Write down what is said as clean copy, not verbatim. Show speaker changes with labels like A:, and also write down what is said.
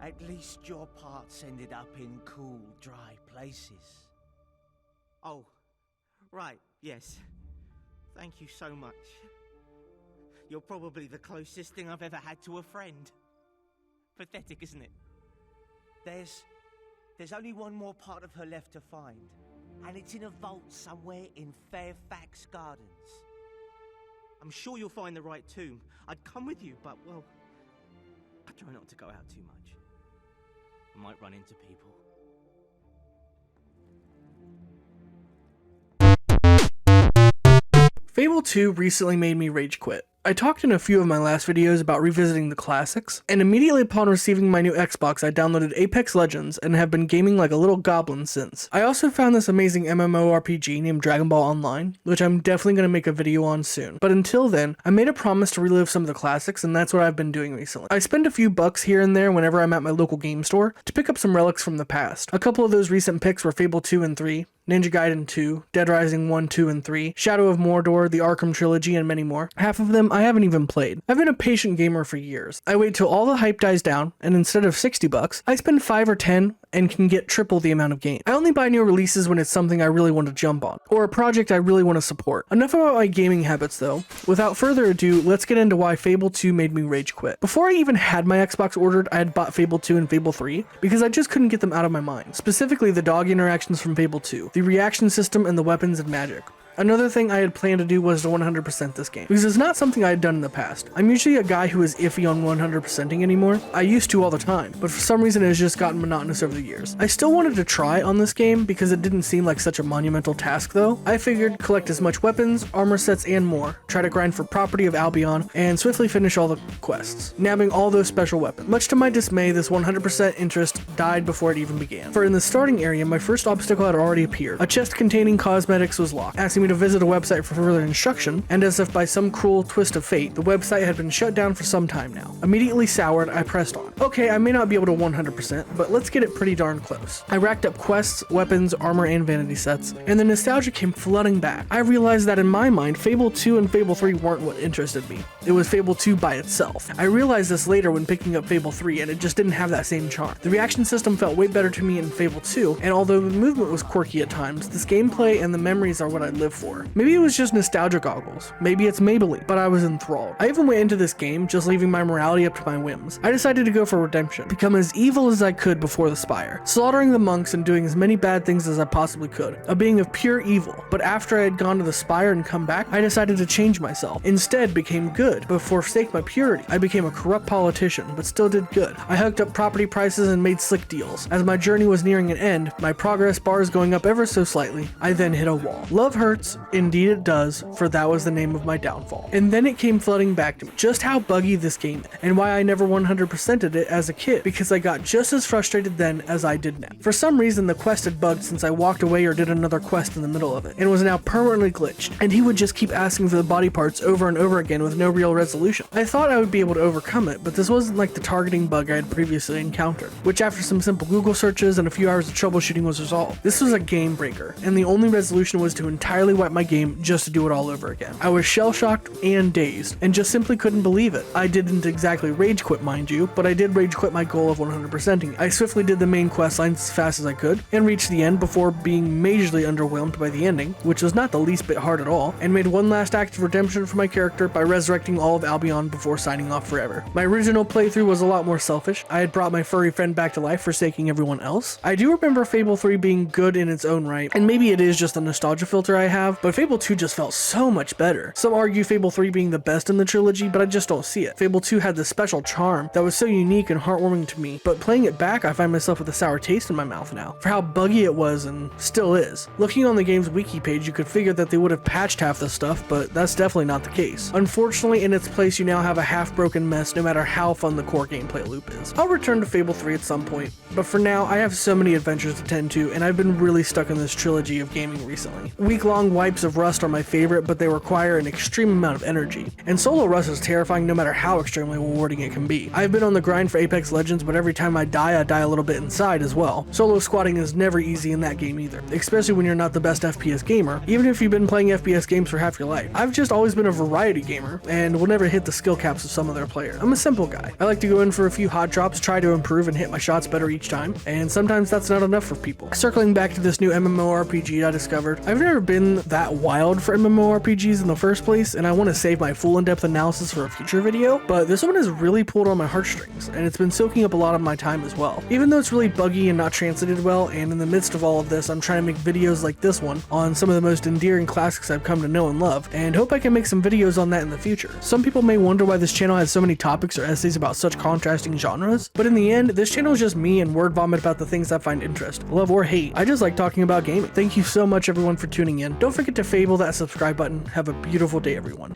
A: At least your parts ended up in cool, dry places.
B: Oh, right, yes. Thank you so much. You're probably the closest thing I've ever had to a friend. Pathetic, isn't it?
A: There's only one more part of her left to find, and it's in a vault somewhere in Fairfax Gardens.
B: I'm sure you'll find the right tomb. I'd come with you, but, well, I try not to go out too much. I might run into people.
C: Fable 2 recently made me rage quit. I talked in a few of my last videos about revisiting the classics, and immediately upon receiving my new Xbox I downloaded Apex Legends and have been gaming like a little goblin since. I also found this amazing MMORPG named Dragon Ball Online, which I'm definitely going to make a video on soon. But until then, I made a promise to relive some of the classics, and that's what I've been doing recently. I spend a few bucks here and there whenever I'm at my local game store to pick up some relics from the past. A couple of those recent picks were Fable 2 and 3, Ninja Gaiden 2, Dead Rising 1, 2, and 3, Shadow of Mordor, the Arkham Trilogy, and many more. Half of them I haven't even played. I've been a patient gamer for years. I wait till all the hype dies down, and instead of 60 bucks, I spend 5 or 10 and can get triple the amount of games. I only buy new releases when it's something I really want to jump on, or a project I really want to support. Enough about my gaming habits though. Without further ado, let's get into why Fable 2 made me rage quit. Before I even had my Xbox ordered, I had bought Fable 2 and Fable 3 because I just couldn't get them out of my mind. Specifically the dog interactions from Fable 2, the reaction system, and the weapons and magic. Another thing I had planned to do was to 100% this game, because it's not something I had done in the past. I'm usually a guy who is iffy on 100%ing anymore. I used to all the time, but for some reason it has just gotten monotonous over the years. I still wanted to try on this game because it didn't seem like such a monumental task though. I figured collect as much weapons, armor sets, and more, try to grind for property of Albion, and swiftly finish all the quests, nabbing all those special weapons. Much to my dismay, this 100% interest died before it even began. For in the starting area, my first obstacle had already appeared. A chest containing cosmetics was locked, asking me to visit a website for further instruction, and as if by some cruel twist of fate, the website had been shut down for some time now. Immediately soured, I pressed on. Okay, I may not be able to 100%, but let's get it pretty darn close. I racked up quests, weapons, armor, and vanity sets, and the nostalgia came flooding back. I realized that in my mind, Fable 2 and Fable 3 weren't what interested me. It was Fable 2 by itself. I realized this later when picking up Fable 3, and it just didn't have that same charm. The reaction system felt way better to me in Fable 2, and although the movement was quirky at times, this gameplay and the memories are what I live for. Maybe it was just nostalgia goggles, maybe it's Maybelline, but I was enthralled. I even went into this game just leaving my morality up to my whims. I decided to go for redemption, become as evil as I could before the Spire, slaughtering the monks and doing as many bad things as I possibly could, a being of pure evil. But after I had gone to the Spire and come back, I decided to change myself. Instead became good, but forsake my purity. I became a corrupt politician, but still did good. I hooked up property prices and made slick deals. As my journey was nearing an end, my progress bars going up ever so slightly, I then hit a wall. Love hurts, indeed it does, for that was the name of my downfall. And then it came flooding back to me, just how buggy this game is, and why I never 100%ed it as a kid, because I got just as frustrated then as I did now. For some reason the quest had bugged since I walked away or did another quest in the middle of it, and was now permanently glitched, and he would just keep asking for the body parts over and over again with no real resolution. I thought I would be able to overcome it, but this wasn't like the targeting bug I had previously encountered, which after some simple Google searches and a few hours of troubleshooting was resolved. This was a game breaker, and the only resolution was to entirely wipe my game just to do it all over again. I was shell-shocked and dazed, and just simply couldn't believe it. I didn't exactly rage quit, mind you, but I did rage quit my goal of 100%ing it. I swiftly did the main quest lines as fast as I could, and reached the end before being majorly underwhelmed by the ending, which was not the least bit hard at all, and made one last act of redemption for my character by resurrecting all of Albion before signing off forever. My original playthrough was a lot more selfish. I had brought my furry friend back to life, forsaking everyone else. I do remember Fable 3 being good in its own right, and maybe it is just a nostalgia filter I have, but Fable 2 just felt so much better. Some argue Fable 3 being the best in the trilogy, but I just don't see it. Fable 2 had this special charm that was so unique and heartwarming to me, but playing it back I find myself with a sour taste in my mouth now, for how buggy it was and still is. Looking on the game's wiki page you could figure that they would have patched half this stuff, but that's definitely not the case. Unfortunately, in its place you now have a half-broken mess no matter how fun the core gameplay loop is. I'll return to Fable 3 at some point point, but for now, I have so many adventures to tend to, and I've been really stuck in this trilogy of gaming recently. Week-long wipes of Rust are my favorite, but they require an extreme amount of energy, and solo Rust is terrifying no matter how extremely rewarding it can be. I've been on the grind for Apex Legends, but every time I die a little bit inside as well. Solo squatting is never easy in that game either, especially when you're not the best FPS gamer, even if you've been playing FPS games for half your life. I've just always been a variety gamer, and will never hit the skill caps of some other players. I'm a simple guy. I like to go in for a few hot drops, try to improve and hit my shots better each time, and sometimes that's not enough for people. Circling back to this new MMORPG I discovered, I've never been that wild for MMORPGs in the first place, and I want to save my full in-depth analysis for a future video, but this one has really pulled on my heartstrings, and it's been soaking up a lot of my time as well. Even though it's really buggy and not translated well, and in the midst of all of this, I'm trying to make videos like this one on some of the most endearing classics I've come to know and love, and hope I can make some videos on that in the future. Some people may wonder why this channel has so many topics or essays about such contrasting genres, but in the end, this channel is just me and word vomit about the things I find interest, love or hate. I just like talking about gaming. Thank you so much everyone for tuning in. Don't forget to fable that subscribe button. Have a beautiful day everyone.